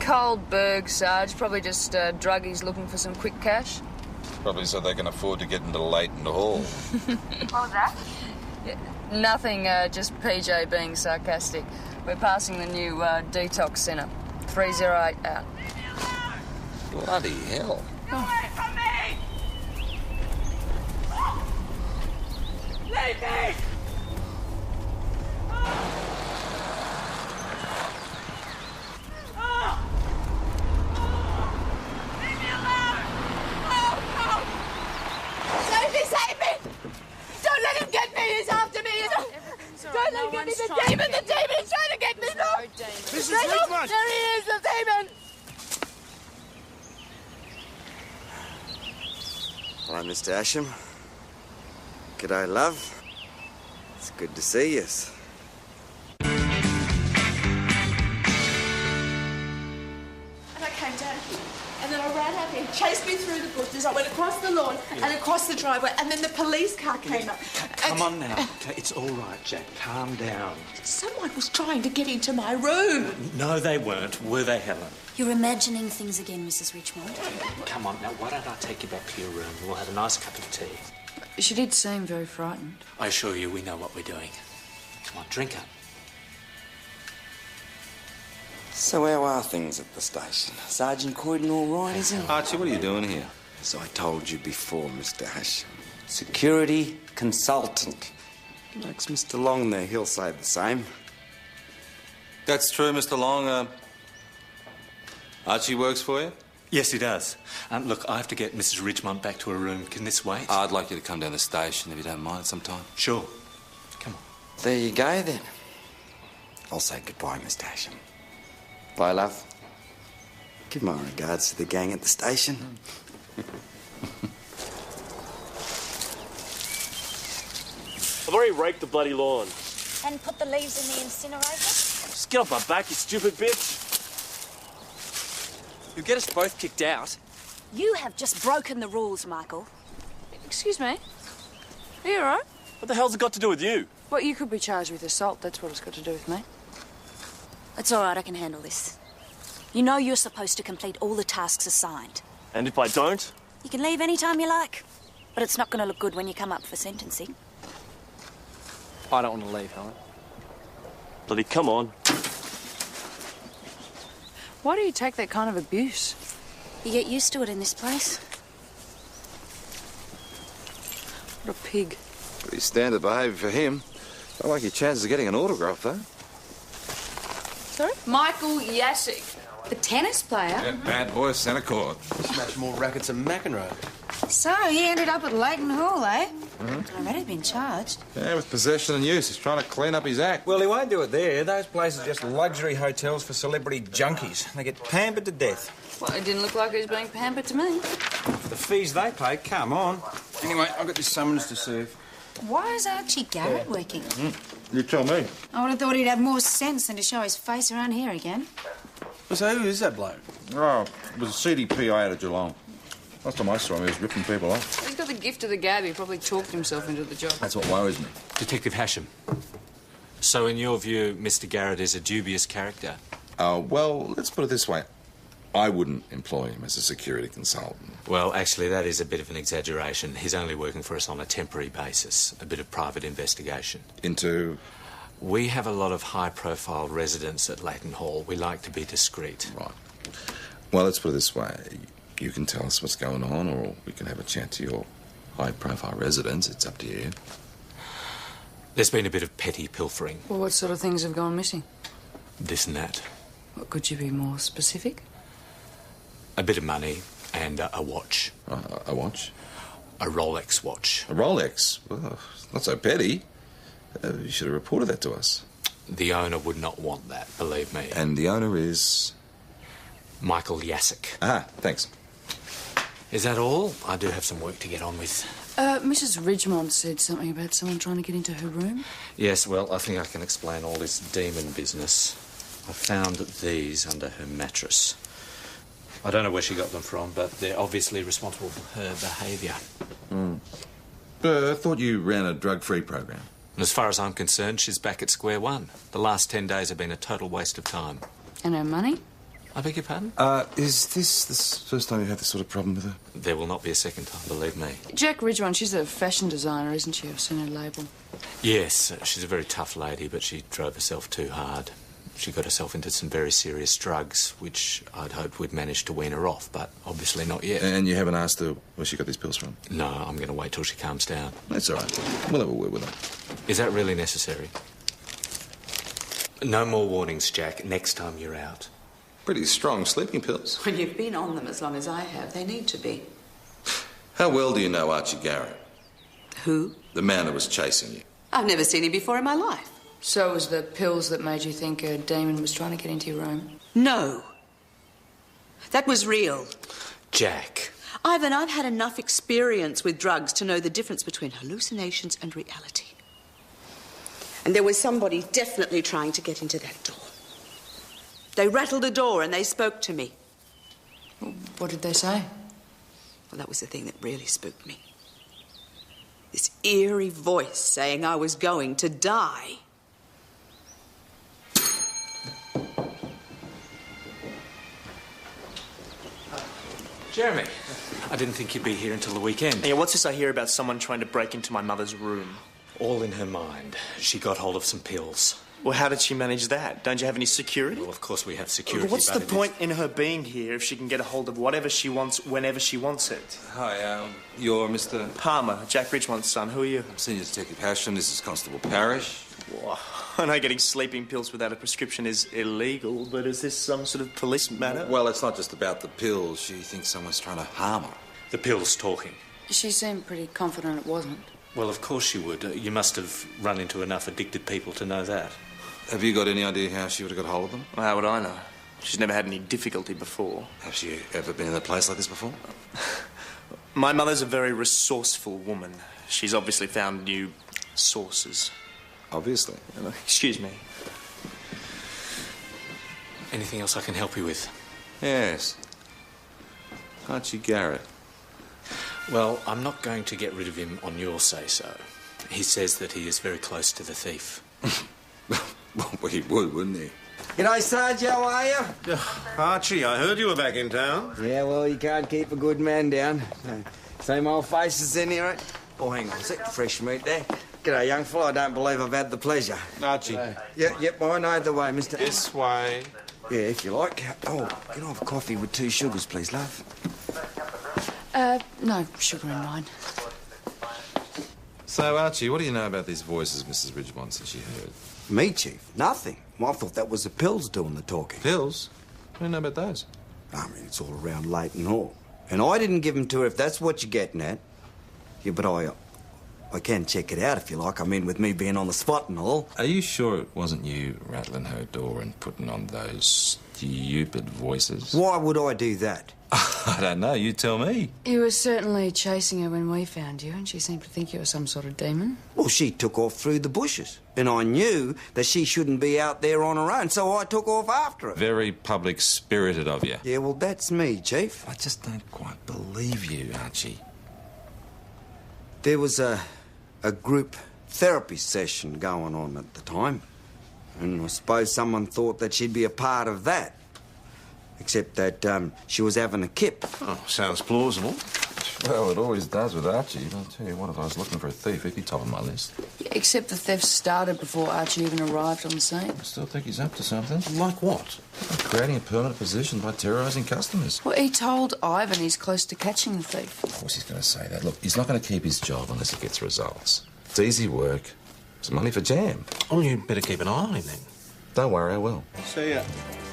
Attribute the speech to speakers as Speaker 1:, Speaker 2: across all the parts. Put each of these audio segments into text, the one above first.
Speaker 1: Cold Berg, Sarge. Probably just druggies looking for some quick cash.
Speaker 2: Probably so they can afford to get into Leighton Hall.
Speaker 3: What was that?
Speaker 1: Yeah, nothing, just PJ being sarcastic. We're passing the new detox centre. 308 out.
Speaker 2: Bloody hell.
Speaker 3: Get away from me! Leave me! Leave me alone! Save me! Don't let him get me! He's after me! Don't let him get me! The demon! The demon is trying to get me! Look!
Speaker 4: Mrs. Richmond!
Speaker 3: There he is! The demon!
Speaker 5: Hello, Mr. Asham. G'day, love. It's good to see yous.
Speaker 6: And I came down here, and then I ran out here, chased me through the bushes. I went across the lawn and across the driveway, and then the police car came up.
Speaker 4: Come on now. Okay, it's all right, Jack. Calm down.
Speaker 6: Someone was trying to get into my room.
Speaker 4: No, they weren't. Were they, Helen?
Speaker 7: You're imagining things again, Mrs. Richmond.
Speaker 4: Come on now. Why don't I take you back to your room? We'll have a nice cup of tea.
Speaker 1: She did seem very frightened.
Speaker 4: I assure you, we know what we're doing. Come on, drink up.
Speaker 5: So how are things at the station? Sergeant Croydon all right, is he?
Speaker 2: Archie, what are you doing here?
Speaker 5: As I told you before, Mr. Asham. Security consultant. Like Mr. Long there, he'll say the same.
Speaker 2: That's true, Mr. Long. Archie works for you?
Speaker 4: Yes, he does. Look, I have to get Mrs. Richmond back to her room. Can this wait?
Speaker 2: I'd like you to come down the station if you don't mind sometime.
Speaker 4: Sure. Come on.
Speaker 5: There you go, then. I'll say goodbye, Mr. Asham. Bye, love. Give my regards to the gang at the station.
Speaker 8: I've already raked the bloody lawn.
Speaker 7: And put the leaves in the incinerator?
Speaker 8: Just get off my back, you stupid bitch. You'll get us both kicked out.
Speaker 7: You have just broken the rules, Michael.
Speaker 1: Excuse me? Are you all right?
Speaker 8: What the hell's it got to do with you?
Speaker 1: Well, you could be charged with assault. That's what it's got to do with me.
Speaker 7: It's all right, I can handle this. You know you're supposed to complete all the tasks assigned.
Speaker 8: And if I don't?
Speaker 7: You can leave any time you like. But it's not going to look good when you come up for sentencing.
Speaker 8: I don't want to leave, Helen. Bloody come on.
Speaker 1: Why do you take that kind of abuse?
Speaker 7: You get used to it in this place.
Speaker 1: What a pig.
Speaker 2: Pretty standard behaviour for him. I like your chances of getting an autograph, though.
Speaker 1: Sorry? Michael Yasik, the tennis player.
Speaker 2: Yeah, bad boy, centre court.
Speaker 9: Smash more rackets than McEnroe.
Speaker 10: So, he ended up at Leighton Hall, eh? Already been charged.
Speaker 2: Yeah, with possession and use. He's trying to clean up his act.
Speaker 9: Well, he won't do it there. Those places are just luxury hotels for celebrity junkies. They get pampered to death.
Speaker 1: Well, it didn't look like he was being pampered to me.
Speaker 9: For the fees they pay, come on. Anyway, I've got this summons to serve.
Speaker 10: Why is Archie Garrett working?
Speaker 2: You tell me.
Speaker 10: I would have thought he'd have more sense than to show his face around here again.
Speaker 9: So who is that bloke?
Speaker 2: Oh, it was a CDP out of Geelong. Last time I saw him, he was ripping people off.
Speaker 1: He's got the gift of the gab. He probably talked himself into the job.
Speaker 2: That's what worries me.
Speaker 4: Detective Hasham. So in your view, Mr. Garrett is a dubious character?
Speaker 2: Well, let's put it this way. I wouldn't employ him as a security consultant.
Speaker 4: Well, actually, that is a bit of an exaggeration. He's only working for us on a temporary basis, a bit of private investigation.
Speaker 2: Into?
Speaker 4: We have a lot of high-profile residents at Leighton Hall. We like to be discreet.
Speaker 2: Right. Well, let's put it this way. You can tell us what's going on, or we can have a chat to your high-profile residents. It's up to you.
Speaker 4: There's been a bit of petty pilfering.
Speaker 1: Well, what sort of things have gone missing?
Speaker 4: This and that.
Speaker 1: What, could you be more specific?
Speaker 4: A bit of money and a watch.
Speaker 2: A watch?
Speaker 4: A Rolex watch.
Speaker 2: A Rolex? Well, not so petty. You should have reported that to us.
Speaker 4: The owner would not want that, believe me.
Speaker 2: And the owner is?
Speaker 4: Michael Yasik.
Speaker 2: Ah, thanks.
Speaker 4: Is that all? I do have some work to get on with.
Speaker 1: Mrs. Ridgemont said something about someone trying to get into her room.
Speaker 4: Yes, well, I think I can explain all this demon business. I found these under her mattress. I don't know where she got them from, but they're obviously responsible for her behaviour.
Speaker 2: I thought you ran a drug-free program.
Speaker 4: And as far as I'm concerned, she's back at square one. The last 10 days have been a total waste of time.
Speaker 1: And her money?
Speaker 4: I beg your pardon?
Speaker 2: Is this the first time you've had this sort of problem with her?
Speaker 4: There will not be a second time, believe me.
Speaker 1: Jack Ridgewine, she's a fashion designer, isn't she? I've seen her label.
Speaker 4: Yes, she's a very tough lady, but she drove herself too hard. She got herself into some very serious drugs, which I'd hoped we'd managed to wean her off, but obviously not yet.
Speaker 2: And you haven't asked her where she got these pills from?
Speaker 4: No, I'm going to wait till she calms down.
Speaker 2: That's all right. We'll have a word with her.
Speaker 4: Is that really necessary? No more warnings, Jack. Next time you're out.
Speaker 2: Pretty strong sleeping pills.
Speaker 11: When you've been on them as long as I have, they need to be.
Speaker 2: How well do you know Archie Garrett?
Speaker 11: Who?
Speaker 2: The man who was chasing you.
Speaker 11: I've never seen him before in my life.
Speaker 1: So it was the pills that made you think a demon was trying to get into your room?
Speaker 11: No. That was real.
Speaker 4: Jack.
Speaker 11: Ivan, I've had enough experience with drugs to know the difference between hallucinations and reality. And there was somebody definitely trying to get into that door. They rattled the door and they spoke to me.
Speaker 1: Well, what did they say?
Speaker 11: Well, that was the thing that really spooked me. This eerie voice saying I was going to die.
Speaker 4: Jeremy, I didn't think you'd be here until the weekend.
Speaker 8: Yeah, what's this I hear about someone trying to break into my mother's room?
Speaker 4: All in her mind. She got hold of some pills.
Speaker 8: Well, how did she manage that? Don't you have any security?
Speaker 4: Well, of course we have security,
Speaker 8: What's the
Speaker 4: but
Speaker 8: point in her being here if she can get a hold of whatever she wants whenever she wants it?
Speaker 2: Hi, you're Mr.
Speaker 8: Palmer, Jack Ridgewine's son. Who are you?
Speaker 2: I'm Senior Detective Hasham. This is Constable Parrish.
Speaker 8: Whoa. I know getting sleeping pills without a prescription is illegal, but is this some sort of police matter?
Speaker 2: Well, it's not just about the pills. She thinks someone's trying to harm her.
Speaker 4: The pill's talking.
Speaker 1: She seemed pretty confident it wasn't.
Speaker 4: Well, of course she would. You must have run into enough addicted people to know that.
Speaker 2: Have you got any idea how she would have got hold of them?
Speaker 8: Well, how would I know? She's never had any difficulty before.
Speaker 2: Have you ever been in a place like this before?
Speaker 8: My mother's a very resourceful woman. She's obviously found new sources.
Speaker 2: Obviously.
Speaker 8: Excuse me.
Speaker 4: Anything else I can help you with?
Speaker 2: Yes. Archie Garrett.
Speaker 4: Well, I'm not going to get rid of him on your say-so. He says that he is very close to the thief.
Speaker 2: Well, he would, wouldn't he?
Speaker 5: G'day, Sarge, how are you?
Speaker 9: Archie, I heard you were back in town.
Speaker 5: Yeah, well, you can't keep a good man down. Same old faces in here. Oh, hang on a sec. Fresh meat there. G'day, young fellow. I don't believe I've had the pleasure.
Speaker 9: Archie.
Speaker 5: Yep, I know the way, Mr.
Speaker 9: This way.
Speaker 5: Yeah, if you like. Oh, can I have a coffee with 2 sugars, please, love?
Speaker 1: No sugar in mine.
Speaker 2: So, Archie, what do you know about these voices Mrs. Ridgewine said she heard?
Speaker 5: Me, Chief? Nothing. Well, I thought that was the pills doing the talking.
Speaker 2: Pills? What do you know about those?
Speaker 5: I mean, it's all around Leighton Hall. And I didn't give them to her, if that's what you're getting at. Yeah, but I can check it out if you like. I mean, with me being on the spot and all.
Speaker 2: Are you sure it wasn't you rattling her door and putting on those stupid voices?
Speaker 5: Why would I do that?
Speaker 2: I don't know. You tell me.
Speaker 1: You were certainly chasing her when we found you, and she seemed to think you were some sort of demon.
Speaker 5: Well, she took off through the bushes. And I knew that she shouldn't be out there on her own, so I took off after her.
Speaker 2: Very public-spirited of you.
Speaker 5: Yeah, well, that's me, Chief.
Speaker 2: I just don't quite believe you, Archie.
Speaker 5: There was a group therapy session going on at the time. And I suppose someone thought that she'd be a part of that. Except that she was having a kip.
Speaker 9: Oh, sounds plausible.
Speaker 2: Well, it always does with Archie. But I'll tell you what, if I was looking for a thief, he'd be top of my list.
Speaker 1: Yeah, except the theft started before Archie even arrived on the scene.
Speaker 2: I still think he's up to something.
Speaker 9: Like what?
Speaker 2: Creating a permanent position by terrorising customers.
Speaker 1: Well, he told Ivan he's close to catching the thief.
Speaker 2: Of course he's going to say that. Look, he's not going to keep his job unless he gets results. It's easy work. It's money for jam.
Speaker 9: Oh, you'd better keep an eye on him then.
Speaker 2: Don't worry, I will.
Speaker 9: See ya.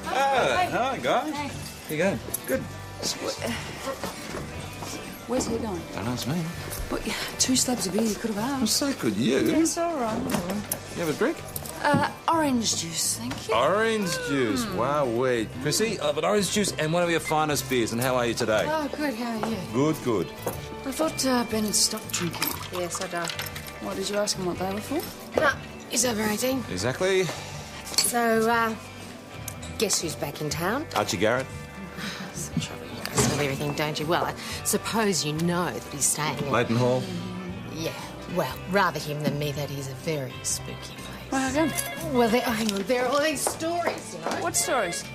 Speaker 9: Hi, guys.
Speaker 1: Hey.
Speaker 2: Here you go. Good.
Speaker 1: Where's he going?
Speaker 2: Don't ask me.
Speaker 1: But 2 slabs of beer you could have
Speaker 2: Well,
Speaker 1: asked.
Speaker 2: so could you.
Speaker 1: It's all right.
Speaker 2: You have a drink?
Speaker 1: Orange juice, thank you.
Speaker 2: Orange juice. Wow, wait. Chrissy, I'll have an orange juice and one of your finest beers. And how are you today?
Speaker 1: Oh, good. How are you?
Speaker 2: Good, good.
Speaker 1: I thought Ben had stopped drinking.
Speaker 10: Yes, I do.
Speaker 1: Why did you ask him what they were for?
Speaker 10: No, he's over 18.
Speaker 2: Exactly.
Speaker 10: So, guess who's back in town?
Speaker 2: Archie Garrett.
Speaker 10: I'm sure you guys know everything, don't you? Well, I suppose you know that he's staying in...
Speaker 2: Leighton Hall.
Speaker 10: Yeah, well, rather him than me, that is a very spooky place.
Speaker 1: Well, how come?
Speaker 10: Well, hang on, there are all these stories, you know.
Speaker 1: What stories?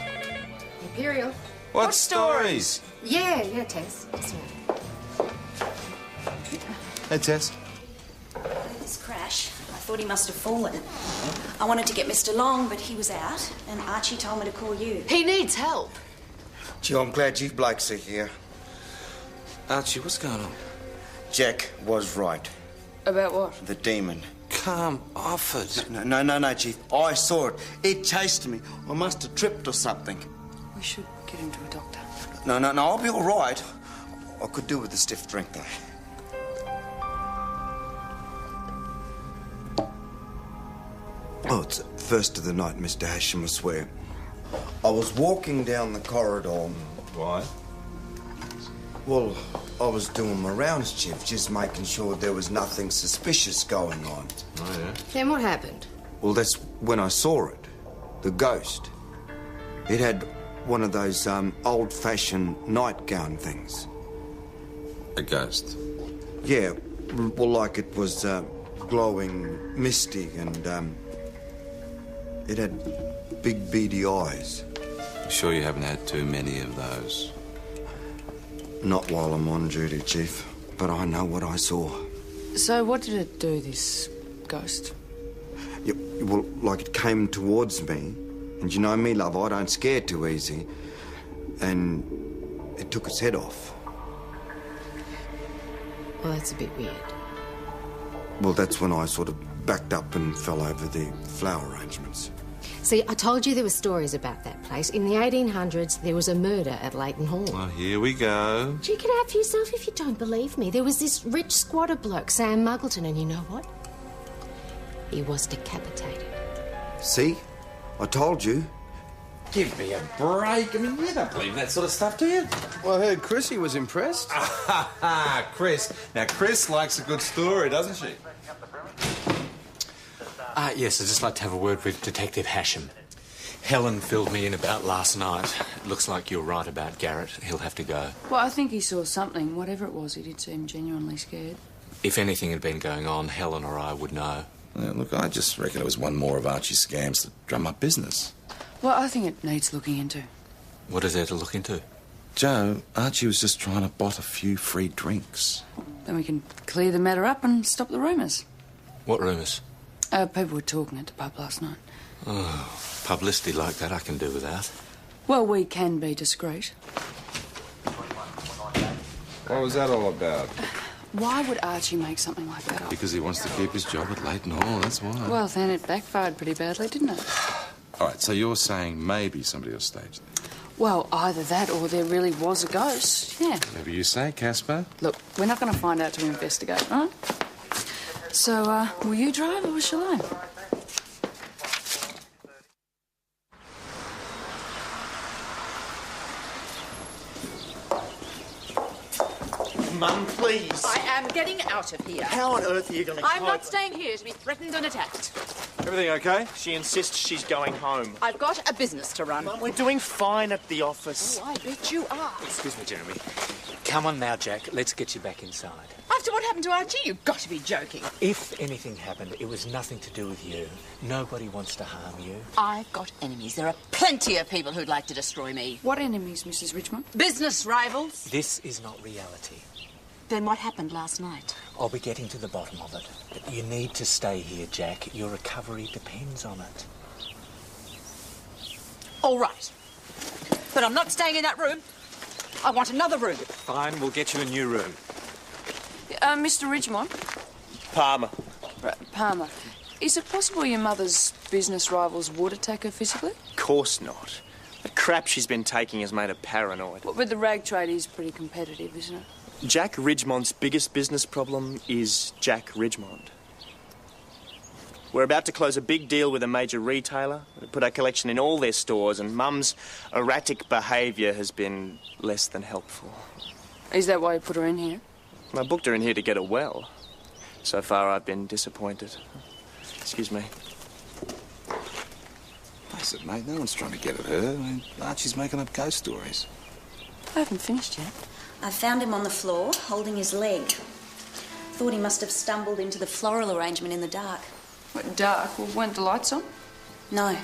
Speaker 10: Imperial.
Speaker 9: What stories?
Speaker 10: Yeah, Tess. Just a minute.
Speaker 2: Hey, Tess.
Speaker 7: This crash, I thought he must have fallen. I wanted to get Mr. Long, but he was out, and Archie told me to call you.
Speaker 10: He needs help.
Speaker 5: Gee, I'm glad you blokes are here.
Speaker 2: Archie, what's going on?
Speaker 5: Jack was right.
Speaker 1: About what?
Speaker 5: The demon.
Speaker 2: Come off it.
Speaker 5: No, Chief. I saw it. It chased me. I must have tripped or something.
Speaker 1: We should get him to a doctor.
Speaker 5: No, I'll be all right. I could do with a stiff drink, though. Oh, it's the first of the night, Mr. Hasham, I swear. I was walking down the corridor.
Speaker 9: Why?
Speaker 5: Well, I was doing my rounds, Chief, just making sure there was nothing suspicious going on.
Speaker 9: Oh, yeah?
Speaker 10: Then what happened?
Speaker 5: Well, that's when I saw it. The ghost. It had one of those old-fashioned nightgown things.
Speaker 2: A ghost?
Speaker 5: Yeah, well, like it was glowing misty and it had big beady eyes.
Speaker 2: Sure you haven't had too many of those?
Speaker 5: Not while I'm on duty, Chief, but I know what I saw.
Speaker 1: So what did it do, this ghost?
Speaker 5: Yeah, well, like it came towards me, and you know me, love, I don't scare too easy, and it took its head off.
Speaker 10: Well, that's a bit weird.
Speaker 5: Well, that's when I sort of backed up and fell over the flower arrangements.
Speaker 10: See, I told you there were stories about that place. In the 1800s, there was a murder at Leighton Hall.
Speaker 2: Well, here we go.
Speaker 10: Check it out for yourself if you don't believe me. There was this rich squatter bloke, Sam Muggleton, and you know what? He was decapitated.
Speaker 5: See? I told you.
Speaker 9: Give me a break. I mean, you don't believe that sort of stuff, do you?
Speaker 12: Well, I heard Chrissy was impressed.
Speaker 9: Chris. Now, Chris likes a good story, doesn't she?
Speaker 4: Yes, I'd just like to have a word with Detective Hasham. Helen filled me in about last night. It looks like you're right about Garrett. He'll have to go.
Speaker 1: Well, I think he saw something. Whatever it was, he did seem genuinely scared.
Speaker 4: If anything had been going on, Helen or I would know.
Speaker 2: Look, I just reckon it was one more of Archie's scams to drum up business.
Speaker 1: Well, I think it needs looking into.
Speaker 4: What is there to look into?
Speaker 2: Joe, Archie was just trying to bot a few free drinks.
Speaker 1: Then we can clear the matter up and stop the rumours.
Speaker 4: What rumours?
Speaker 1: People were talking at the pub last night.
Speaker 4: Oh, publicity like that I can do without.
Speaker 1: Well, we can be discreet.
Speaker 9: What was that all about?
Speaker 1: Why would Archie make something like that up?
Speaker 2: Because he wants to keep his job at Leighton Hall, that's why.
Speaker 1: Well, then it backfired pretty badly, didn't it?
Speaker 2: All right, so you're saying maybe somebody else staged it?
Speaker 1: Well, either that or there really was a ghost, yeah.
Speaker 2: Whatever you say, Casper.
Speaker 1: Look, we're not going to find out till we investigate, all right? So, will you drive or shall I?
Speaker 8: Mum, please.
Speaker 6: I am getting out of here.
Speaker 8: How on earth are you going to
Speaker 6: I'm not staying here to be threatened and attacked.
Speaker 8: Everything okay? She insists she's going home.
Speaker 6: I've got a business to run.
Speaker 8: Mum, we're doing fine at the office.
Speaker 6: Oh, I bet you are.
Speaker 4: Excuse me, Jeremy. Come on now, Jack. Let's get you back inside.
Speaker 6: After what happened to Archie, you've got to be joking.
Speaker 4: If anything happened, it was nothing to do with you. Nobody wants to harm you.
Speaker 6: I've got enemies. There are plenty of people who'd like to destroy me.
Speaker 1: What enemies, Mrs. Richmond?
Speaker 6: Business rivals.
Speaker 4: This is not reality.
Speaker 6: Then what happened last night?
Speaker 4: I'll be getting to the bottom of it. But you need to stay here, Jack. Your recovery depends on it.
Speaker 6: All right. But I'm not staying in that room. I want another room.
Speaker 9: Fine, we'll get you a new room.
Speaker 1: Mr. Ridgemont?
Speaker 8: Palmer.
Speaker 1: Right, Palmer. Is it possible your mother's business rivals would attack her physically?
Speaker 8: Of course not. The crap she's been taking has made her paranoid.
Speaker 1: Well, but the rag trade is pretty competitive, isn't it?
Speaker 8: Jack Ridgemont's biggest business problem is Jack Ridgemont. We're about to close a big deal with a major retailer. We put our collection in all their stores, and Mum's erratic behaviour has been less than helpful.
Speaker 1: Is that why you put her in here?
Speaker 8: I booked her in here to get her well. So far, I've been disappointed. Excuse me.
Speaker 2: Face it, mate, no one's trying to get at her. I mean, Archie's making up ghost stories.
Speaker 1: I haven't finished yet.
Speaker 7: I found him on the floor, holding his leg. Thought he must have stumbled into the floral arrangement in the dark.
Speaker 1: What, dark? Well, weren't the lights on?
Speaker 7: No.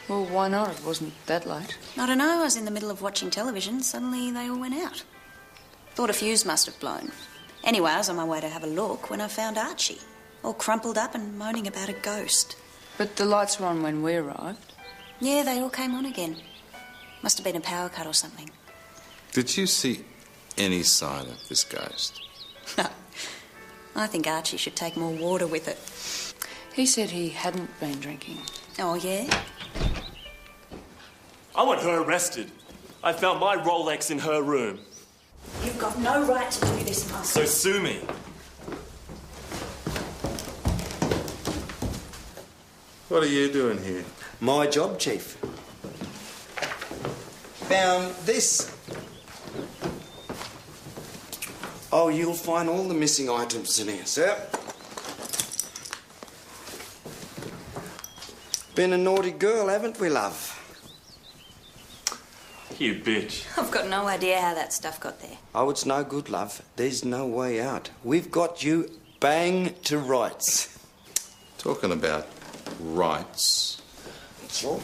Speaker 1: Well, why not? It wasn't that late.
Speaker 7: I don't know, I was in the middle of watching television. Suddenly they all went out. Thought a fuse must have blown. Anyway, I was on my way to have a look when I found Archie, all crumpled up and moaning about a ghost.
Speaker 1: But the lights were on when we arrived.
Speaker 7: Yeah, they all came on again. Must have been a power cut or something.
Speaker 2: Did you see any sign of this ghost?
Speaker 7: No. I think Archie should take more water with it.
Speaker 1: He said he hadn't been drinking.
Speaker 7: Oh, yeah?
Speaker 13: I want her arrested. I found my Rolex in her room.
Speaker 7: You've got no right to do this, Master.
Speaker 13: So sue me.
Speaker 2: What are you doing here?
Speaker 5: My job, Chief. Found this. Oh, you'll find all the missing items in here, sir. Been a naughty girl, haven't we, love?
Speaker 13: You bitch.
Speaker 7: I've got no idea how that stuff got there.
Speaker 5: Oh, it's no good, love. There's no way out. We've got you bang to rights.
Speaker 2: Talking about rights.
Speaker 5: Sure.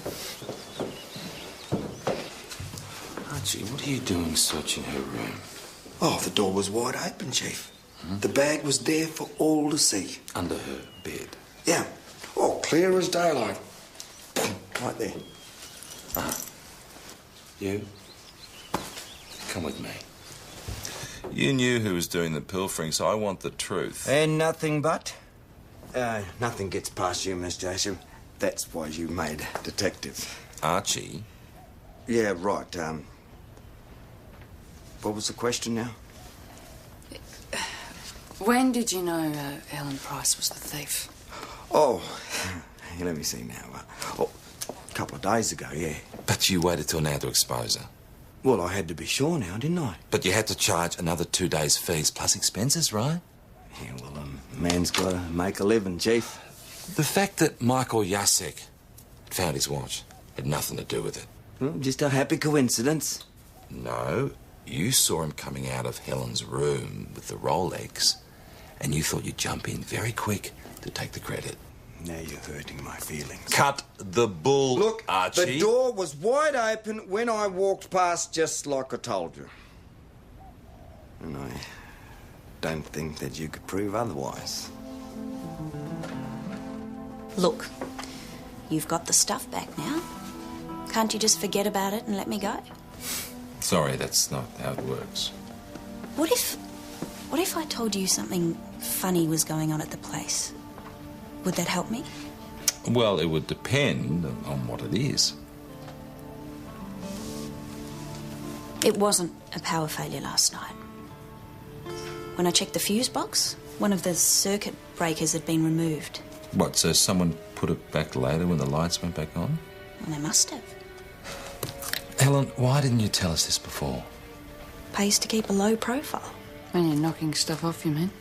Speaker 2: Archie, what are you doing searching her room?
Speaker 5: Oh, the door was wide open, Chief. The bag was there for all to see.
Speaker 2: Under her bed?
Speaker 5: Yeah. Oh, clear as daylight. Right there.
Speaker 2: You? Come with me. You knew who was doing the pilfering, so I want the truth.
Speaker 5: And nothing but? Nothing gets past you, Miss Jason. That's why you made detective.
Speaker 2: Archie?
Speaker 5: Yeah, right. What was the question now?
Speaker 1: When did you know Ellen Price was the thief?
Speaker 5: Oh, let me see now. A couple of days ago, yeah.
Speaker 2: But you waited till now to expose her.
Speaker 5: Well, I had to be sure now, didn't I?
Speaker 2: But you had to charge another 2 days' fees plus expenses, right?
Speaker 5: Yeah, well, man's got to make a living, Chief.
Speaker 2: The fact that Michael Jacek found his watch had nothing to do with it.
Speaker 5: Well, just a happy coincidence.
Speaker 2: No, you saw him coming out of Helen's room with the Rolex, and you thought you'd jump in very quick to take the credit.
Speaker 5: Now you're hurting my feelings.
Speaker 2: Cut the bull,
Speaker 5: Look,
Speaker 2: Archie.
Speaker 5: the door was wide open when I walked past, just like I told you. And I don't think that you could prove otherwise.
Speaker 7: Look, you've got the stuff back now. Can't you just forget about it and let me go?
Speaker 2: Sorry, that's not how it works.
Speaker 7: What if I told you something funny was going on at the place? Would that help me?
Speaker 2: Well, it would depend on what it is.
Speaker 7: It wasn't a power failure last night. When I checked the fuse box, one of the circuit breakers had been removed.
Speaker 2: What, so someone put it back later when the lights went back on?
Speaker 7: Well, they must have.
Speaker 2: Helen, why didn't you tell us this before?
Speaker 7: Pays to keep a low profile.
Speaker 1: When you're knocking stuff off, you mean?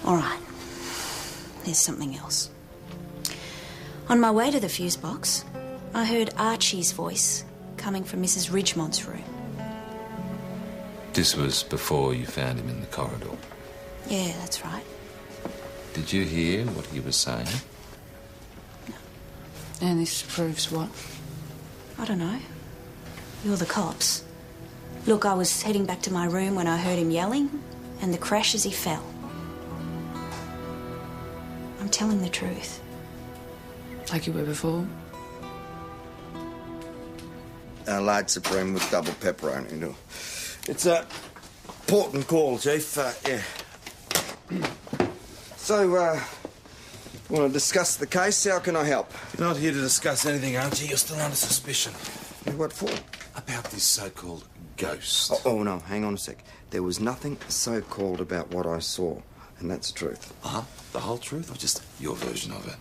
Speaker 7: All right. There's something else. On my way to the fuse box, I heard Archie's voice coming from Mrs. Ridgemont's room.
Speaker 2: This was before you found him in the corridor.
Speaker 7: Yeah, that's right.
Speaker 2: Did you hear what he was saying?
Speaker 1: And this proves what?
Speaker 7: I don't know. You're the cops. Look, I was heading back to my room when I heard him yelling, and the crash as he fell. I'm telling the truth.
Speaker 1: Like you were before?
Speaker 5: Large supreme with double pepperoni, no. It's a port and call, Chief. Yeah. So, want to discuss the case? How can I help?
Speaker 2: You're not here to discuss anything, Archie. You're still under suspicion.
Speaker 5: What for?
Speaker 2: About this so-called ghost.
Speaker 5: Oh, no, hang on a sec. There was nothing so-called about what I saw, and that's the truth.
Speaker 2: Uh-huh. The whole truth, or just your version of it?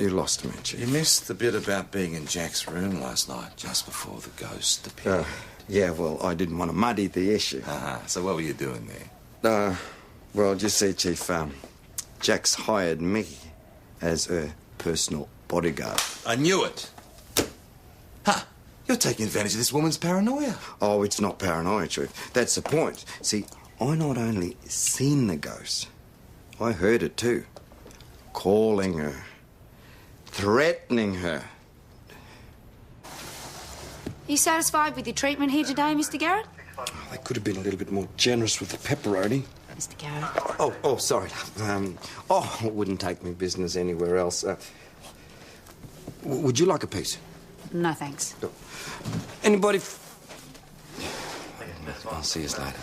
Speaker 5: You lost me, Chief.
Speaker 2: You missed the bit about being in Jack's room last night, just before the ghost appeared.
Speaker 5: Yeah, well, I didn't want to muddy the issue.
Speaker 2: So what were you doing there?
Speaker 5: Well, just see, Chief, Jack's hired me as her personal bodyguard.
Speaker 2: I knew it. You're taking advantage of this woman's paranoia.
Speaker 5: Oh, it's not paranoia, Chief. That's the point. See, I not only seen the ghost, I heard it too. calling her, threatening her.
Speaker 14: Are you satisfied with your treatment here today, Mr. Garrett?
Speaker 12: Oh, they could have been a little bit more generous with the pepperoni.
Speaker 14: Mr. Garrett.
Speaker 5: Oh, sorry. It wouldn't take me business anywhere else. Would you like a piece?
Speaker 14: No, thanks.
Speaker 5: Anybody? I'll see you later.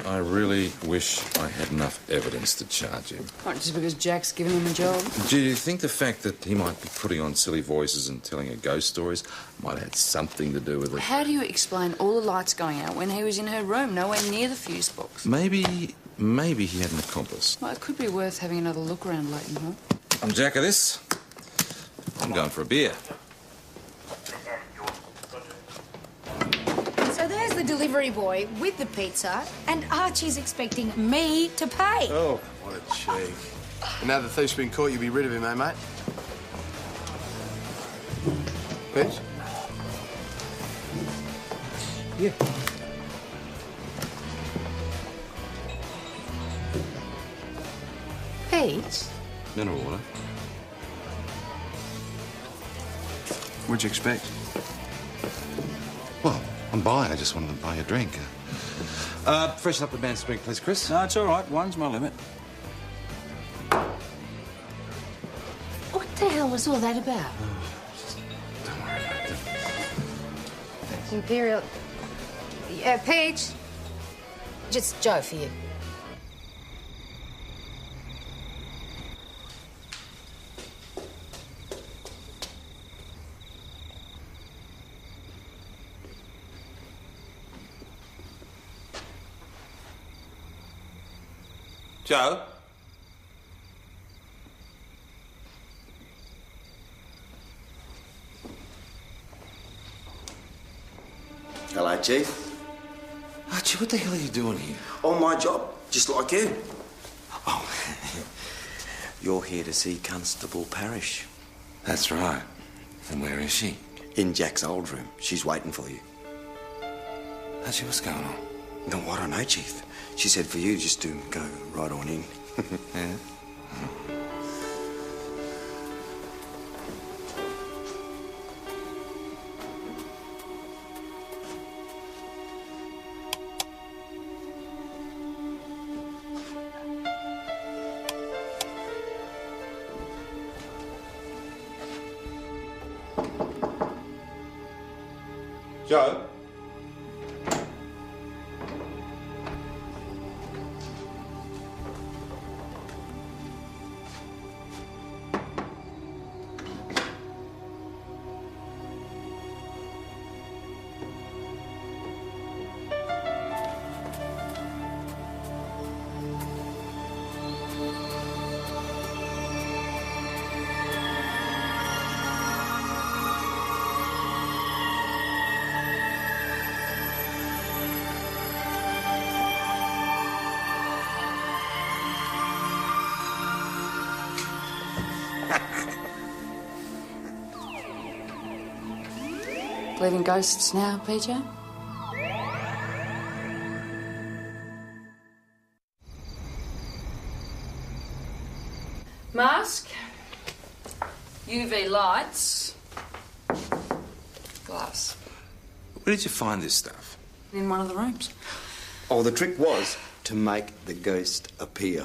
Speaker 2: I really wish I had enough evidence to charge him.
Speaker 1: Not just because Jack's given him a job.
Speaker 2: Do you think the fact that he might be putting on silly voices and telling her ghost stories might have had something to do with it?
Speaker 1: How do you explain all the lights going out when he was in her room, nowhere near the fuse box?
Speaker 2: Maybe he had an accomplice.
Speaker 1: Well, it could be worth having another look around Leighton Hall.
Speaker 2: I'm Jack of this. I'm going for a beer.
Speaker 14: So there's the delivery boy with the pizza, and Archie's expecting me to pay.
Speaker 12: Oh, what a cheek. And now the thief's been caught, you'll be rid of him, eh, mate? Peach?
Speaker 5: Yeah.
Speaker 10: Pete?
Speaker 2: Mineral water.
Speaker 12: What'd you expect?
Speaker 2: Well, I'm by. I just wanted to buy you a drink. Freshen up the band spring, please, Chris.
Speaker 9: No, it's all right. One's my limit.
Speaker 10: What the hell was all that about?
Speaker 2: Don't worry about it.
Speaker 10: Imperial. Paige? Just Joe for you.
Speaker 2: Joe?
Speaker 5: Hello, Chief.
Speaker 2: Archie, what the hell are you doing here?
Speaker 5: On my job, just like you. Oh, you're here to see Constable Parrish.
Speaker 2: That's right. And where is she?
Speaker 5: In Jack's old room. She's waiting for you.
Speaker 2: Archie, what's going on?
Speaker 5: No, I don't know, Chief. She said for you just to go right on in.
Speaker 2: Yeah?
Speaker 12: Joe?
Speaker 1: Believe in ghosts now, PJ? Mask. UV lights. Glass.
Speaker 2: Where did you find this stuff?
Speaker 1: In one of the rooms.
Speaker 5: Oh, the trick was to make the ghost appear.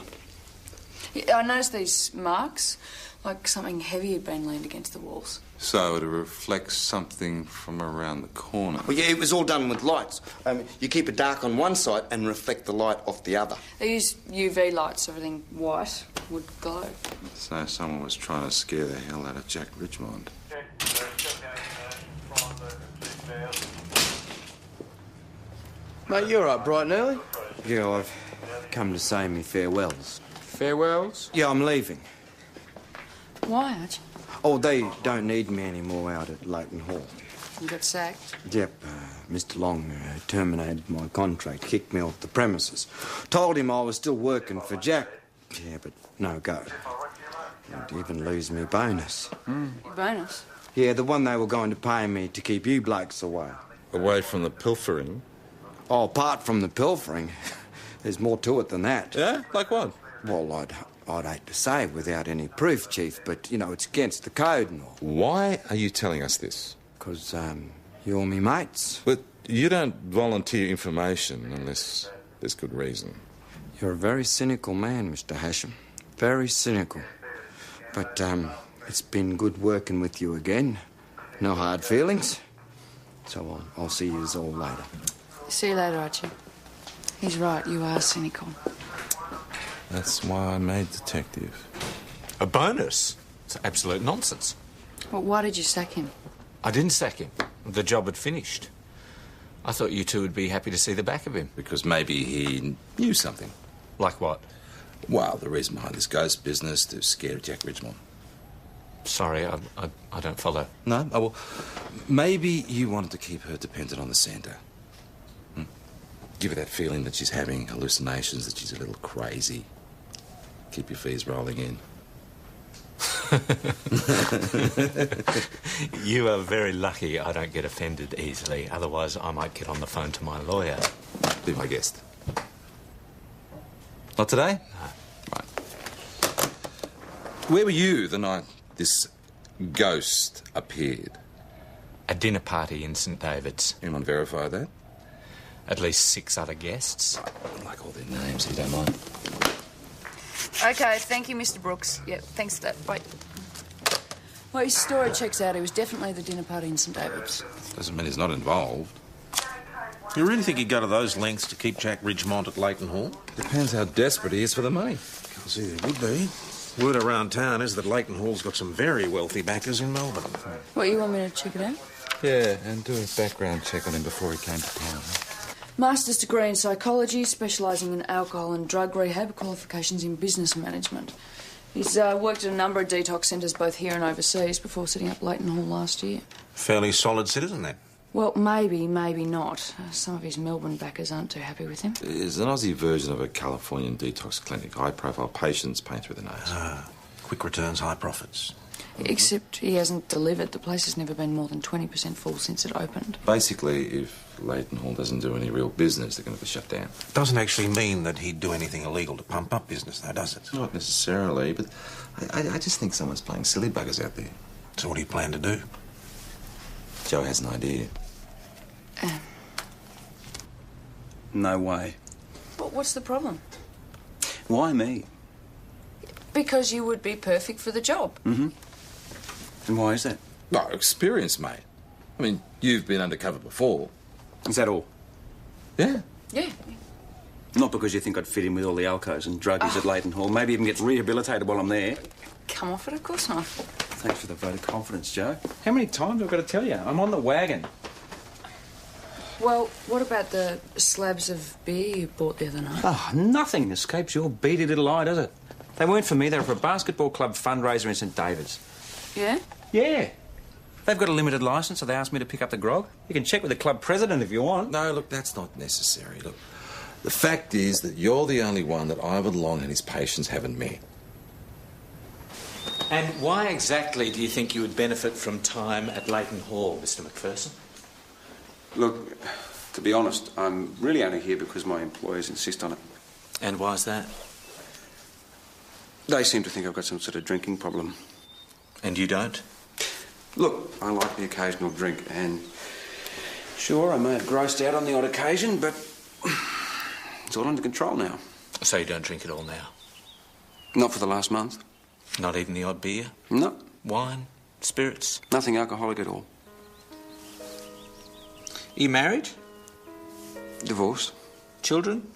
Speaker 1: Yeah, I noticed these marks, like something heavy had been leaned against the walls.
Speaker 2: So it reflects something from around the corner.
Speaker 5: Well, yeah, it was all done with lights. You keep it dark on one side and reflect the light off the other.
Speaker 1: They used UV lights, so everything white would glow.
Speaker 2: So someone was trying to scare the hell out of Jack Ridgemond.
Speaker 12: Mate, you're up bright and early.
Speaker 5: Yeah, I've come to say me farewells.
Speaker 12: Farewells?
Speaker 5: Yeah, I'm leaving.
Speaker 1: Why, Archie?
Speaker 5: Oh, they don't need me anymore out at Leighton Hall.
Speaker 1: You got sacked?
Speaker 5: Yep, Mr. Long terminated my contract, kicked me off the premises. Told him I was still working for Jack. Yeah, but no go. Didn't even lose me bonus.
Speaker 1: Your bonus?
Speaker 5: Yeah, the one they were going to pay me to keep you blokes away.
Speaker 2: Away from the pilfering?
Speaker 5: Oh, apart from the pilfering, there's more to it than that.
Speaker 2: Yeah? Like what?
Speaker 5: Well, I'd hate to say it without any proof, Chief, but, you know, it's against the code and all.
Speaker 15: Why are you telling us this?
Speaker 5: Because, you're me mates.
Speaker 15: But you don't volunteer information unless there's good reason.
Speaker 5: You're a very cynical man, Mr. Hashem. Very cynical. But, it's been good working with you again. No hard feelings. So I'll see you all later.
Speaker 1: See you later, Archie. He's right, you are cynical.
Speaker 15: That's why I made detective.
Speaker 4: A bonus? It's absolute nonsense.
Speaker 1: Well, why did you sack him?
Speaker 4: I didn't sack him. The job had finished. I thought you two would be happy to see the back of him.
Speaker 2: Because maybe he knew something.
Speaker 4: Like what?
Speaker 2: Well, the reason behind this ghost business, to scare Jack Ridgemont.
Speaker 4: Sorry, I don't follow.
Speaker 2: No? Oh, well, maybe you wanted to keep her dependent on the centre. Give her that feeling that she's having hallucinations, that she's a little crazy. Keep your fees rolling in.
Speaker 4: You are very lucky I don't get offended easily. Otherwise, I might get on the phone to my lawyer.
Speaker 2: Be my guest. Not today?
Speaker 4: No.
Speaker 2: Right. Where were you the night this ghost appeared?
Speaker 4: A dinner party in St David's.
Speaker 2: Anyone verify that?
Speaker 4: At least 6 other guests.
Speaker 2: I like all their names, if you don't mind.
Speaker 1: OK, thank you, Mr Brooks. Yep, thanks for that. Bye. Well, his story checks out. He was definitely at the dinner party in St David's.
Speaker 2: Doesn't mean he's not involved.
Speaker 9: You really think he'd go to those lengths to keep Jack Ridgemont at Leighton Hall?
Speaker 2: Depends how desperate he is for the money.
Speaker 9: Can't see there would be. Word around town is that Leighton Hall's got some very wealthy backers in Melbourne.
Speaker 1: What, you want me to check it out?
Speaker 2: Yeah, and do a background check on him before he came to town.
Speaker 1: Master's degree in psychology, specialising in alcohol and drug rehab, qualifications in business management. He's worked at a number of detox centres both here and overseas before setting up Leighton Hall last year.
Speaker 9: Fairly solid citizen, then.
Speaker 1: Well, maybe not. Some of his Melbourne backers aren't too happy with him.
Speaker 2: It's an Aussie version of a Californian detox clinic. High-profile patients paying through the nose.
Speaker 9: Ah, quick returns, high profits.
Speaker 1: Except he hasn't delivered. The place has never been more than 20% full since it opened.
Speaker 2: Basically, if Leighton Hall doesn't do any real business, they're going to be shut down.
Speaker 9: Doesn't actually mean that he'd do anything illegal to pump up business, though, does it?
Speaker 2: Not necessarily, but I just think someone's playing silly buggers out there.
Speaker 9: So what do you plan to do?
Speaker 2: Joe has an idea.
Speaker 16: No way.
Speaker 1: But what's the problem?
Speaker 16: Why me?
Speaker 1: Because you would be perfect for the job.
Speaker 16: Mm-hmm. And why is that?
Speaker 2: No, experience, mate. I mean, you've been undercover before.
Speaker 16: Is that all?
Speaker 2: Yeah.
Speaker 1: Yeah.
Speaker 16: Not because you think I'd fit in with all the alcos and druggies at Leighton Hall. Maybe even get rehabilitated while I'm there.
Speaker 1: Come off it, of course not.
Speaker 16: Thanks for the vote of confidence, Joe. How many times have I got to tell you? I'm on the wagon.
Speaker 1: Well, what about the slabs of beer you bought the other night?
Speaker 16: Oh, nothing escapes your beady little eye, does it? They weren't for me. They were for a basketball club fundraiser in St David's.
Speaker 1: Yeah?
Speaker 16: Yeah. They've got a limited licence, so they asked me to pick up the grog. You can check with the club president if you want.
Speaker 2: No, look, that's not necessary. Look, the fact is that you're the only one that Ivor Long and his patients haven't met.
Speaker 4: And why exactly do you think you would benefit from time at Leighton Hall, Mr McPherson?
Speaker 16: Look, to be honest, I'm really only here because my employers insist on it.
Speaker 4: And why's that?
Speaker 16: They seem to think I've got some sort of drinking problem.
Speaker 4: And you don't?
Speaker 16: Look, I like the occasional drink, and sure, I may have grossed out on the odd occasion, but it's all under control now.
Speaker 4: So you don't drink at all now?
Speaker 16: Not for the last month.
Speaker 4: Not even the odd beer?
Speaker 16: No.
Speaker 4: Wine? Spirits?
Speaker 16: Nothing alcoholic at all.
Speaker 4: Are you married?
Speaker 16: Divorced.
Speaker 4: Children?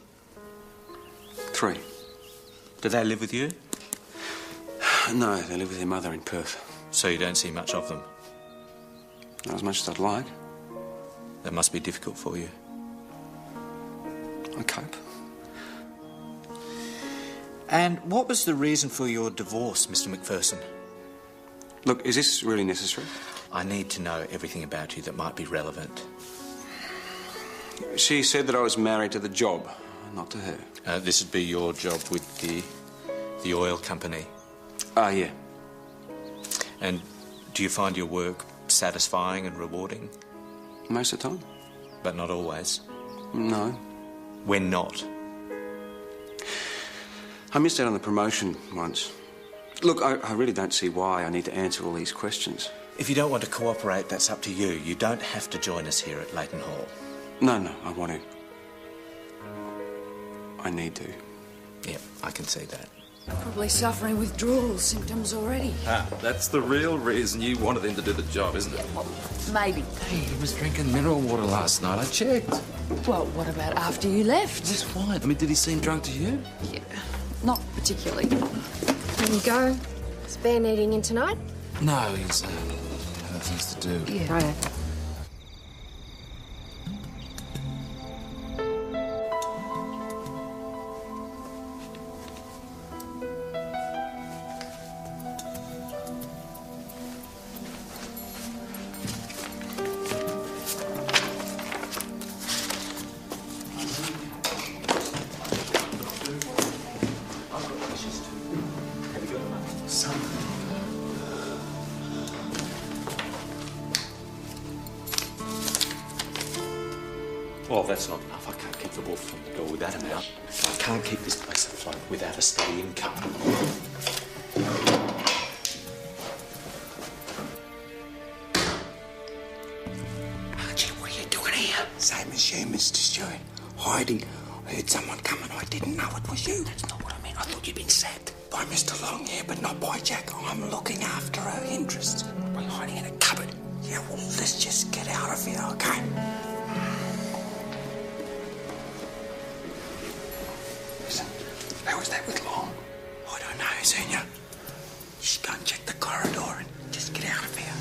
Speaker 16: 3.
Speaker 4: Do they live with you?
Speaker 16: No, they live with their mother in Perth.
Speaker 4: So you don't see much of them?
Speaker 16: Not as much as I'd like.
Speaker 4: That must be difficult for you.
Speaker 16: I cope.
Speaker 4: And what was the reason for your divorce, Mr McPherson?
Speaker 16: Look, is this really necessary?
Speaker 4: I need to know everything about you that might be relevant.
Speaker 16: She said that I was married to the job, not to her.
Speaker 4: This would be your job with the oil company?
Speaker 16: Yeah.
Speaker 4: And do you find your work satisfying and rewarding?
Speaker 16: Most of the time.
Speaker 4: But not always?
Speaker 16: No.
Speaker 4: When not?
Speaker 16: I missed out on the promotion once. Look, I really don't see why I need to answer all these questions.
Speaker 17: If you don't want to cooperate, that's up to you. You don't have to join us here at Leighton Hall.
Speaker 16: No, I want to. I need to.
Speaker 17: Yeah, I can see that.
Speaker 1: Probably suffering withdrawal symptoms already.
Speaker 2: Ah, that's the real reason you wanted him to do the job, isn't it?
Speaker 1: Well, maybe.
Speaker 2: Hey, he was drinking mineral water last night. I checked.
Speaker 1: Well, what about after you left?
Speaker 2: He's fine. I mean, did he seem drunk to you?
Speaker 1: Yeah, not particularly.
Speaker 10: There you go. Is Ben eating in tonight?
Speaker 2: No, he's other things to do.
Speaker 10: Yeah. Right.
Speaker 4: Well, that's not enough. I can't keep the wolf from the door with that amount. I can't keep this place afloat without a steady income.
Speaker 5: Archie, what are you doing here? Same as you, Mr. Stewart. Hiding. I heard someone coming. I didn't know it was you. That's not what I meant. I thought you'd been sacked. By Mr. Longhair, but not by Jack. I'm looking after her interests. By hiding in a cupboard. Yeah, well, let's just get out of here, okay? Listen, how was that with Long? I don't know, Senior. Just go and check the corridor and just get out of here.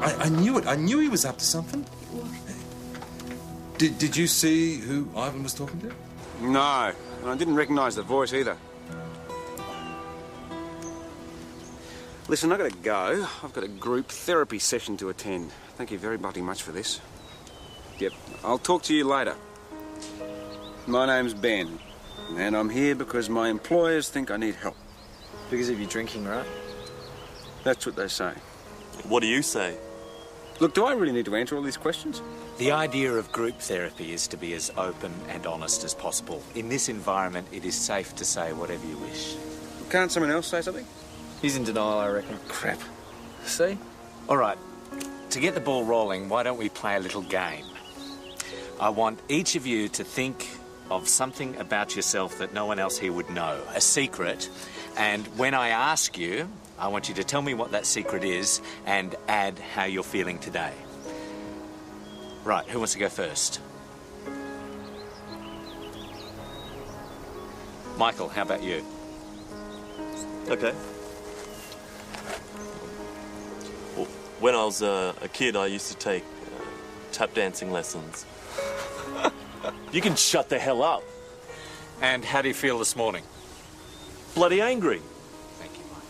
Speaker 2: I knew it. I knew he was up to something. Did you see who Ivan was talking to?
Speaker 16: No, and I didn't recognise the voice either. Listen, I've got to go. I've got a group therapy session to attend. Thank you very bloody much for this. Yep, I'll talk to you later. My name's Ben, and I'm here because my employers think I need help.
Speaker 8: Because of your drinking, right?
Speaker 16: That's what they say.
Speaker 13: What do you say?
Speaker 16: Look, do I really need to answer all these questions?
Speaker 17: The idea of group therapy is to be as open and honest as possible. In this environment, it is safe to say whatever you wish.
Speaker 16: Can't someone else say something?
Speaker 8: He's in denial, I reckon.
Speaker 16: Crap.
Speaker 8: See?
Speaker 17: All right, to get the ball rolling, why don't we play a little game? I want each of you to think of something about yourself that no one else here would know, a secret, and when I ask you, I want you to tell me what that secret is and add how you're feeling today. Right, who wants to go first? Michael, how about you?
Speaker 13: Okay. Well, when I was a kid, I used to take tap dancing lessons. You can shut the hell up.
Speaker 17: And how do you feel this morning?
Speaker 13: Bloody angry.
Speaker 17: Thank you, Michael.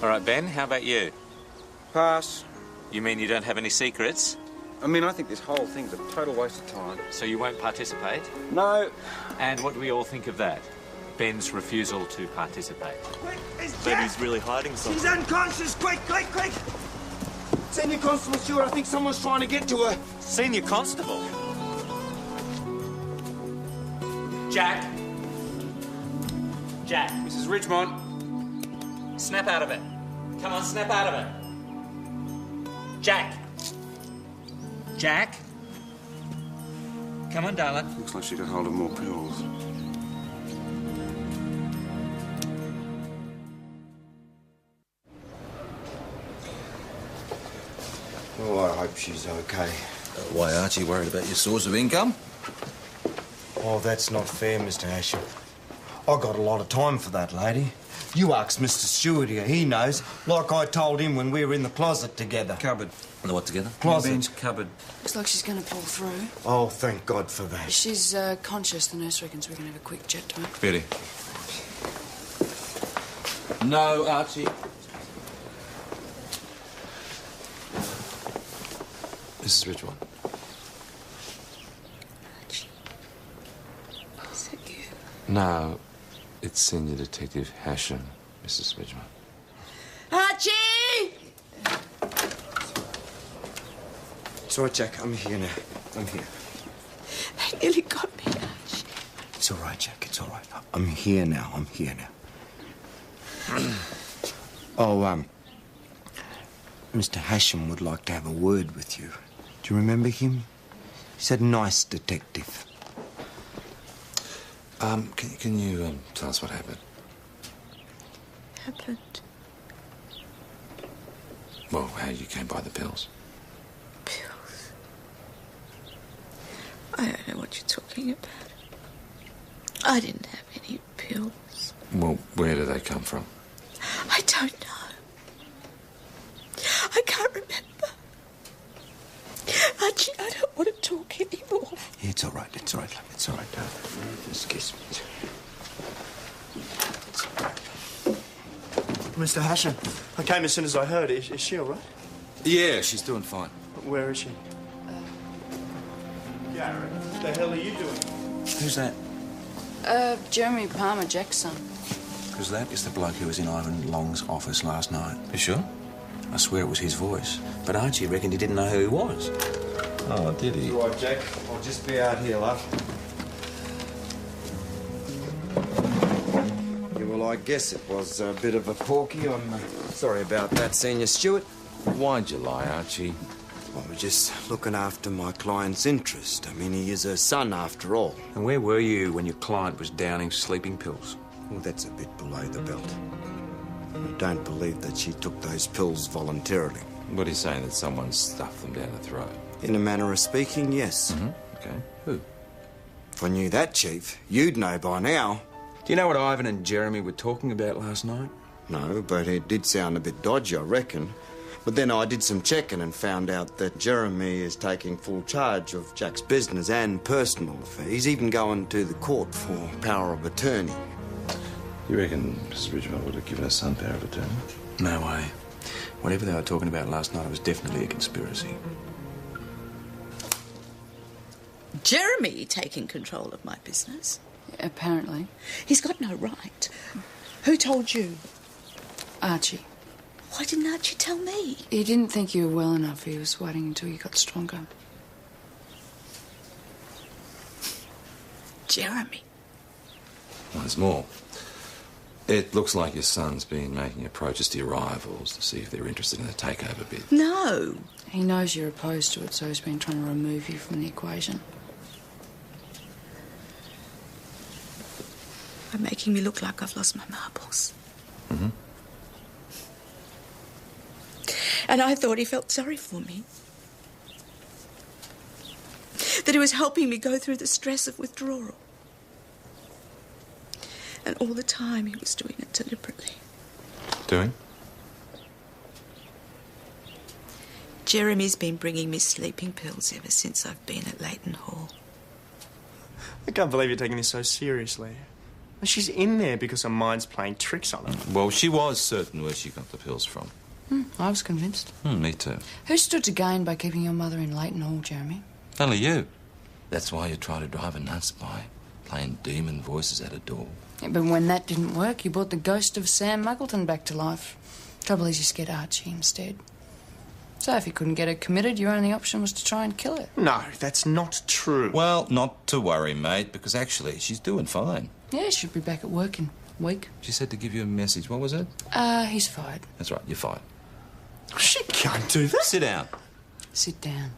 Speaker 17: All right, Ben, how about you?
Speaker 16: Pass.
Speaker 17: You mean you don't have any secrets?
Speaker 16: I mean, I think this whole thing's a total waste of time.
Speaker 17: So you won't participate?
Speaker 16: No.
Speaker 17: And what do we all think of that? Ben's refusal to participate.
Speaker 13: Maybe he's really hiding something.
Speaker 5: She's unconscious! Quick! Senior Constable Stewart, I think someone's trying to get to her.
Speaker 17: Senior Constable? Jack? Jack?
Speaker 16: Mrs. Richmond?
Speaker 17: Snap out of it. Come on, snap out of it. Jack? Jack? Come on, darling.
Speaker 16: Looks like she got hold of more pills.
Speaker 5: Oh, I hope she's okay.
Speaker 2: Why aren't you worried about your source of income?
Speaker 5: Oh, that's not fair, Mr. Hashem. I got a lot of time for that lady. You ask Mr. Stewart here, he knows. Like I told him when we were in the closet together.
Speaker 2: Cupboard. The what together?
Speaker 5: Closet.
Speaker 2: Cupboard.
Speaker 1: Looks like she's going to pull through.
Speaker 5: Oh, thank God for that.
Speaker 1: She's conscious. The nurse reckons we can have a quick chat to her.
Speaker 2: Beauty. No, Archie. Mrs. Ridgeway.
Speaker 1: Archie. Is it you?
Speaker 2: No, it's Senior Detective Hashem, Mrs. Ridgeway.
Speaker 6: Archie!
Speaker 5: It's all right, Jack. I'm here now. I'm here.
Speaker 11: They nearly got me.
Speaker 5: It's all right, Jack. It's all right. I'm here now. I'm here now. Oh, Mr. Hashem would like to have a word with you. Do you remember him? He's a nice detective.
Speaker 2: Can you tell us what happened?
Speaker 11: Happened?
Speaker 2: Well, how you came by the pills.
Speaker 11: Pills? I don't know what you're talking about. I didn't have any pills.
Speaker 2: Well, where do they come from?
Speaker 11: I don't know. I can't remember. Archie, I don't want to talk anymore.
Speaker 5: Yeah, it's all right. It's all right, love. It's all right, darling. Just kiss me.
Speaker 8: Mr. Hashem, I came as soon as I heard. Is she all right?
Speaker 2: Yeah, she's doing fine.
Speaker 8: Where is she? Garrett, what the hell are you doing?
Speaker 9: Who's that?
Speaker 1: Jeremy Palmer, Jack's son.
Speaker 9: Because that is the bloke who was in Ivan Long's office last night.
Speaker 2: You sure?
Speaker 9: I swear it was his voice. But Archie reckoned he didn't know who he was.
Speaker 2: Oh, did he?
Speaker 5: All right, Jack. I'll just be out here, love. Yeah, well, I guess it was a bit of a porky. I'm sorry about that, Senior Stewart.
Speaker 2: Why'd you lie, Archie?
Speaker 5: I was just looking after my client's interest. I mean, he is her son, after all.
Speaker 9: And where were you when your client was downing sleeping pills?
Speaker 5: Well, that's a bit below the belt. I don't believe that she took those pills voluntarily.
Speaker 2: What are you saying, that someone stuffed them down her throat?
Speaker 5: In a manner of speaking, yes.
Speaker 2: Mm-hmm. Okay. Who?
Speaker 5: If I knew that, Chief, you'd know by now.
Speaker 9: Do you know what Ivan and Jeremy were talking about last night?
Speaker 5: No, but it did sound a bit dodgy, I reckon. But then I did some checking and found out that Jeremy is taking full charge of Jack's business and personal affairs. He's even going to the court for power of attorney.
Speaker 2: You reckon Mrs. Ridgemont would have given her son power of attorney?
Speaker 9: No way. Whatever they were talking about last night was definitely a conspiracy.
Speaker 11: Jeremy taking control of my business?
Speaker 1: Apparently.
Speaker 11: He's got no right. Who told you?
Speaker 1: Archie.
Speaker 11: Why didn't Archie tell me?
Speaker 1: He didn't think you were well enough. He was waiting until you got stronger.
Speaker 11: Jeremy.
Speaker 2: Well, there's more. It looks like your son's been making approaches to your rivals to see if they're interested in the takeover bid.
Speaker 11: No.
Speaker 1: He knows you're opposed to it, so he's been trying to remove you from the equation.
Speaker 11: By making me look like I've lost my marbles.
Speaker 2: Mm-hmm.
Speaker 11: And I thought he felt sorry for me. That he was helping me go through the stress of withdrawal. And all the time he was doing it deliberately.
Speaker 2: Doing?
Speaker 11: Jeremy's been bringing me sleeping pills ever since I've been at Leighton Hall.
Speaker 8: I can't believe you're taking this so seriously. She's in there because her mind's playing tricks on her.
Speaker 2: Well, she was certain where she got the pills from.
Speaker 1: I was convinced.
Speaker 2: Me too.
Speaker 1: Who stood to gain by keeping your mother in Leighton Hall, Jeremy?
Speaker 2: Only you. That's why you try to drive her nuts by playing demon voices at her door.
Speaker 1: Yeah, but when that didn't work, you brought the ghost of Sam Muggleton back to life. Trouble is, you scared Archie instead. So if you couldn't get her committed, your only option was to try and kill her.
Speaker 8: No, that's not true.
Speaker 2: Well, not to worry, mate, because actually she's doing fine.
Speaker 1: Yeah, she'll be back at work in a week.
Speaker 2: She said to give you a message. What was it?
Speaker 1: He's fired.
Speaker 2: That's right, you're fired.
Speaker 8: She can't do that.
Speaker 2: Sit down.
Speaker 1: Sit down.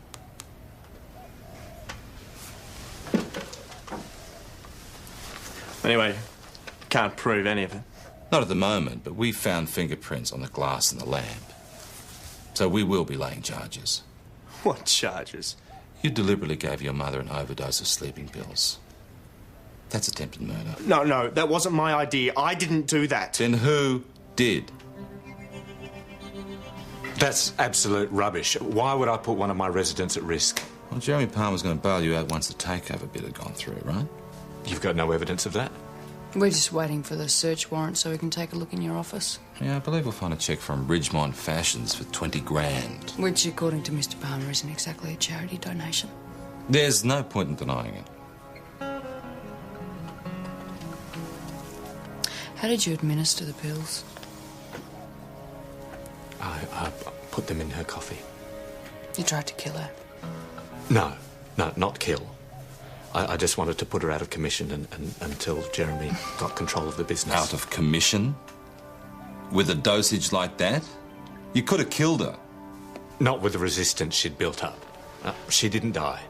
Speaker 8: Anyway, can't prove any of it.
Speaker 2: Not at the moment, but we found fingerprints on the glass in the lab. So we will be laying charges.
Speaker 8: What charges?
Speaker 2: You deliberately gave your mother an overdose of sleeping pills. That's attempted murder.
Speaker 8: No, that wasn't my idea. I didn't do that.
Speaker 2: Then who did?
Speaker 17: That's absolute rubbish. Why would I put one of my residents at risk?
Speaker 2: Well, Jeremy Palmer's going to bail you out once the takeover bid had gone through, right?
Speaker 17: You've got no evidence of that?
Speaker 1: We're just waiting for the search warrant so we can take a look in your office.
Speaker 2: Yeah, I believe we'll find a cheque from Ridgemont Fashions for 20 grand.
Speaker 1: Which, according to Mr. Palmer, isn't exactly a charity donation.
Speaker 2: There's no point in denying it.
Speaker 1: How did you administer the pills?
Speaker 17: I put them in her coffee.
Speaker 1: You tried to kill her.
Speaker 17: No, not kill.
Speaker 4: I just wanted to put her out of commission until Jeremy got control of the business.
Speaker 2: Out of commission? With a dosage like that? You could have killed her.
Speaker 4: Not with the resistance she'd built up. She didn't die.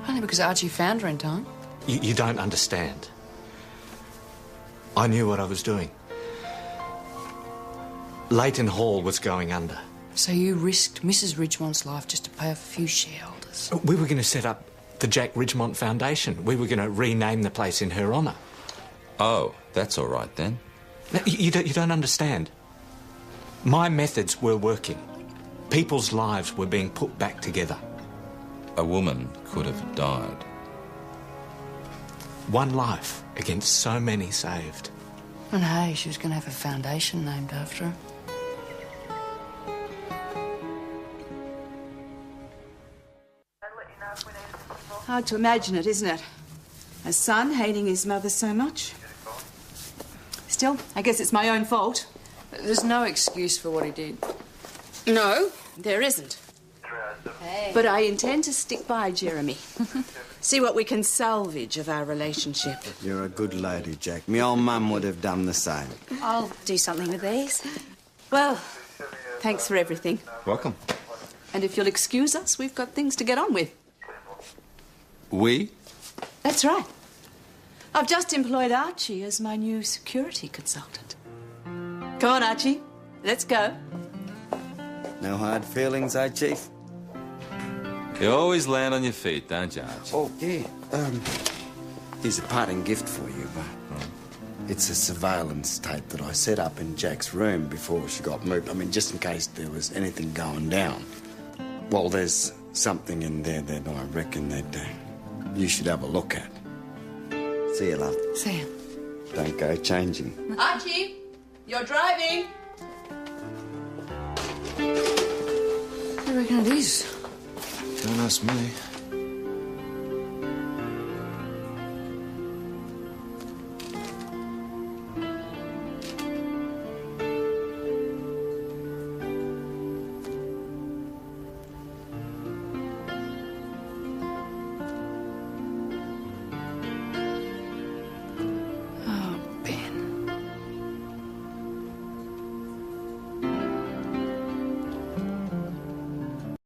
Speaker 1: Only because Archie found her in time.
Speaker 4: You don't understand. I knew what I was doing. Leighton Hall was going under.
Speaker 1: So you risked Mrs. Ridgemont's life just to pay off a few shareholders?
Speaker 4: We were going to set up the Jack Ridgemont Foundation. We were going to rename the place in her honour.
Speaker 2: Oh, that's all right then.
Speaker 4: Now, you don't understand. My methods were working. People's lives were being put back together.
Speaker 2: A woman could have died.
Speaker 4: One life against so many saved.
Speaker 1: And hey, she was going to have a foundation named after her.
Speaker 11: Hard to imagine it, isn't it? A son hating his mother so much. Still, I guess it's my own fault.
Speaker 1: There's no excuse for what he did.
Speaker 11: No, there isn't.
Speaker 1: Hey.
Speaker 11: But I intend to stick by Jeremy. See what we can salvage of our relationship.
Speaker 5: You're a good lady, Jack. Me old mum would have done the same.
Speaker 7: I'll do something with these.
Speaker 11: Well, thanks for everything.
Speaker 2: Welcome.
Speaker 11: And if you'll excuse us, we've got things to get on with.
Speaker 2: We?
Speaker 11: That's right. I've just employed Archie as my new security consultant. Come on, Archie. Let's go.
Speaker 5: No hard feelings, eh, Chief?
Speaker 2: You always land on your feet, don't you, Archie?
Speaker 5: Oh, yeah. Here's a parting gift for you, It's a surveillance tape that I set up in Jack's room before she got moved. I mean, just in case there was anything going down. Well, there's something in there that I reckon that you should have a look at. See you, love.
Speaker 1: See you.
Speaker 5: Don't go changing.
Speaker 11: Archie, you're driving.
Speaker 1: What do you reckon it is?
Speaker 2: Don't ask me.